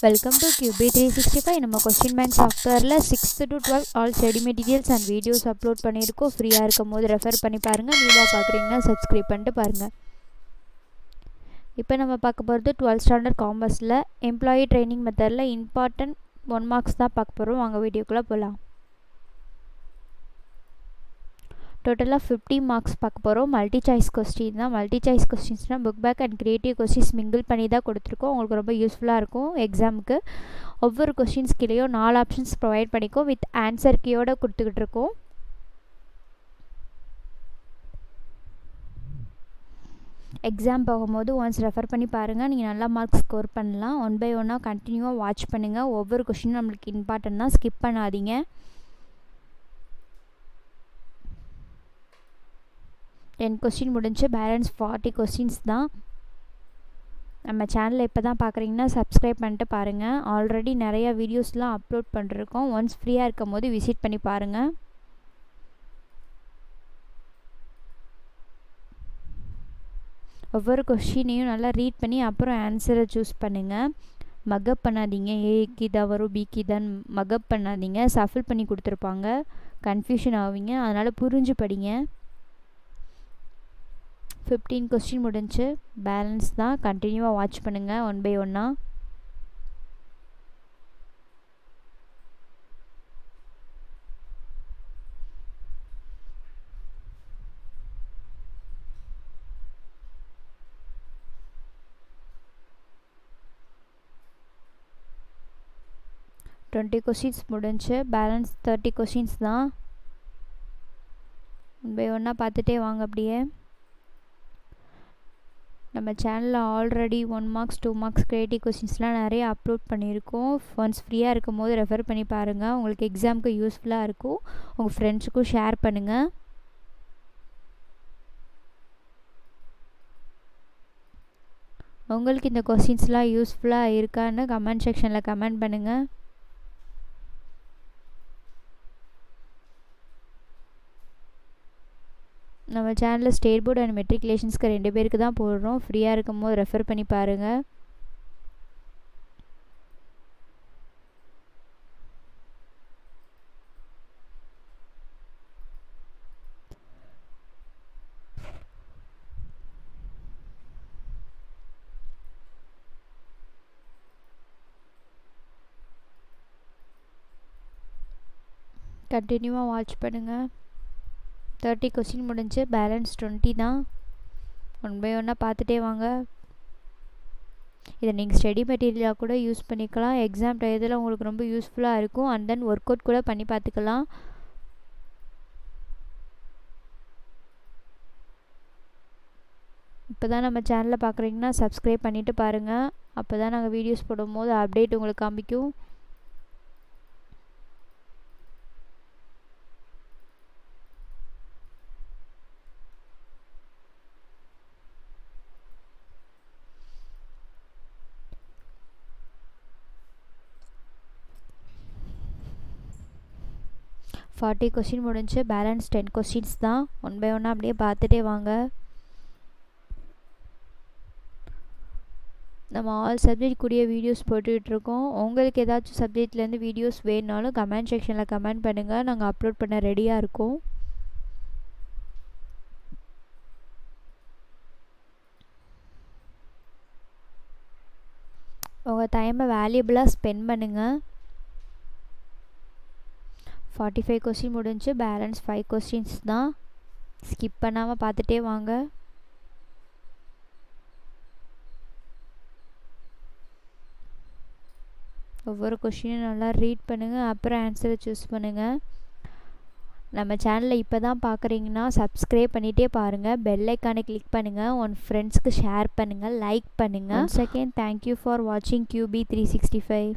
Welcome to QB365. நம்ம question bank சாஃப்ட்வேரில் 6th to 12 all study materials and videos upload பண்ணியிருக்கோம். ஃப்ரீயாக இருக்கும் போது ரெஃபர் பண்ணி பாருங்கள். நியூவாக பார்க்குறீங்கன்னா சப்ஸ்கிரைப் பண்ணிட்டு பாருங்கள். இப்போ நம்ம பார்க்க போகிறது 12th ஸ்டாண்டர்ட் காமர்ஸில் எம்ப்ளாயி ட்ரைனிங் மெத்தடில் இம்பார்ட்டன்ட் 1 மார்க்ஸ் தான் பார்க்க போகிறோம். வாங்க வீடியோக்குள்ளே போகலாம். டோட்டலாக 50 மார்க்ஸ் பார்க்க போகிறோம். மல்டி சாய்ஸ் கொஸ்டின் தான். மல்டி சாய்ஸ் கொஸ்டின்ஸ்னால் book back and creative questions mingle பண்ணி தான் கொடுத்துருக்கோம். உங்களுக்கு ரொம்ப யூஸ்ஃபுல்லாக இருக்கும் எக்ஸாமுக்கு. ஒவ்வொரு கொஸ்டின்ஸ் கீழேயும் 4 ஆப்ஷன்ஸ் ப்ரொவைட் பண்ணிக்கோ வித் ஆன்சர் கீயோடு கொடுத்துக்கிட்டு இருக்கோம். எக்ஸாம் போகும்போது ஒன்ஸ் ரெஃபர் பண்ணி பாருங்கள். நீங்கள் நல்லா மார்க்ஸ் ஸ்கோர் பண்ணலாம். 1 by 1 கண்டினியூவாக வாட்ச் பண்ணுங்கள். ஒவ்வொரு கொஸ்டினும் நம்மளுக்கு இம்பார்ட்டன்ட் தான், ஸ்கிப் பண்ணாதீங்க. கொஸ்டின் முடிஞ்சு பேலன்ஸ் 40 கொஸ்டின்ஸ் தான். நம்ம சேனலில் இப்போ தான் பார்க்குறீங்கன்னா சப்ஸ்கிரைப் பண்ணிட்டு பாருங்கள். ஆல்ரெடி நிறையா வீடியோஸ்லாம் அப்லோட் பண்ணிருக்கோம். ஒன்ஸ் ஃப்ரீயாக இருக்கும் போது விசிட் பண்ணி பாருங்கள். ஒவ்வொரு கொஸ்டினையும் நல்லா ரீட் பண்ணி அப்புறம் ஆன்சரை சூஸ் பண்ணுங்கள். மக்கப் பண்ணாதீங்க. ஏக்கு தான் வரும், பிக்கு தான் மக்கப் பண்ணாதீங்க. சஃபில் பண்ணி கொடுத்துருப்பாங்க, கன்ஃபியூஷன் ஆவீங்க. அதனால் புரிஞ்சு படிங்க. 15 கொஸ்டின் முடிஞ்சு பேலன்ஸ் தான். கண்டினியூவாக வாட்ச் பண்ணுங்கள் 1 by 1. கொஸ்டின்ஸ் முடிஞ்சு பேலன்ஸ் 30 கொஸ்டின்ஸ் தான். 1 by 1 பார்த்துட்டே வாங்க. அப்படியே நம்ம சேனலில் ஆல்ரெடி 1 மார்க்ஸ் 2 மார்க்ஸ் க்ரியேட்டிவ் கொஸ்டின்ஸ்லாம் நிறைய அப்லோட் பண்ணியிருக்கோம். ஒன்ஸ் ஃப்ரீயாக இருக்கும் போது ரெஃபர் பண்ணி பாருங்கள். உங்களுக்கு எக்ஸாமுக்கு யூஸ்ஃபுல்லாக இருக்கும். உங்கள் ஃப்ரெண்ட்ஸுக்கும் ஷேர் பண்ணுங்கள். உங்களுக்கு இந்த கொஸ்டின்ஸ்லாம் யூஸ்ஃபுல்லாக இருக்கான்னு கமெண்ட் செக்ஷனில் கமெண்ட் பண்ணுங்கள். நம்ம சேனலில் ஸ்டேட் போர்டு அண்ட் மெட்ரிகுலேஷன்ஸ்க்கு 2 பேருக்கு தான் போடுறோம். ஃப்ரீயாக இருக்கும் போது ரெஃபர் பண்ணி பாருங்கள். கண்டினியூவாக வாட்ச் பண்ணுங்கள். 30 கொஸ்டின் முடிஞ்சு பேலன்ஸ் 20 தான். 1 by 1 பார்த்துட்டே வாங்க. இதை நீங்கள் ஸ்டடி மெட்டீரியலாக கூட யூஸ் பண்ணிக்கலாம். எக்ஸாம் டயத்தில் உங்களுக்கு ரொம்ப யூஸ்ஃபுல்லாக இருக்கும். அண்ட் தென் ஒர்க் அவுட் கூட பண்ணி பார்த்துக்கலாம். இப்போ தான் நம்ம சேனலில் பார்க்குறீங்கன்னா சப்ஸ்கிரைப் பண்ணிவிட்டு பாருங்கள். அப்போ தான் நாங்கள் வீடியோஸ் போடும்போது அப்டேட் உங்களுக்கு காமிக்கும். ஃபார்ட்டி கொஸ்டின் முடிஞ்சு பேலன்ஸ் 10 கொஸ்டின்ஸ் தான். 1 by 1 அப்படியே பார்த்துட்டே வாங்க. நம்ம ஆல் சப்ஜெக்ட் கூடிய வீடியோஸ் போட்டுக்கிட்டுருக்கோம். உங்களுக்கு ஏதாச்சும் சப்ஜெக்ட்லேருந்து வீடியோஸ் வேணுனாலும் கமெண்ட் செக்ஷனில் கமெண்ட் பண்ணுங்கள். நாங்கள் அப்லோட் பண்ண ரெடியாக இருக்கோம். உங்கள் டைமை வேல்யூபிளாக ஸ்பெண்ட் பண்ணுங்கள். 45 கொஸ்டின் முடிஞ்சு பேலன்ஸ் 5 கொஸ்டின்ஸ் தான். ஸ்கிப் பண்ணாமல் பார்த்துட்டே வாங்க. ஒவ்வொரு கொஸ்டினும் நல்லா ரீட் பண்ணுங்கள். அப்புறம் ஆன்சரை சூஸ் பண்ணுங்கள். நம்ம சேனலில் இப்போ தான் பார்க்குறீங்கன்னா சப்ஸ்கிரைப் பண்ணிகிட்டே பாருங்கள். பெல் ஐக்கானை கிளிக் பண்ணுங்கள். உன் ஃப்ரெண்ட்ஸ்க்கு ஷேர் பண்ணுங்கள், லைக் பண்ணுங்கள். ஒன்ஸ் அகெயின் தேங்க்யூ ஃபார் வாட்சிங் QB365.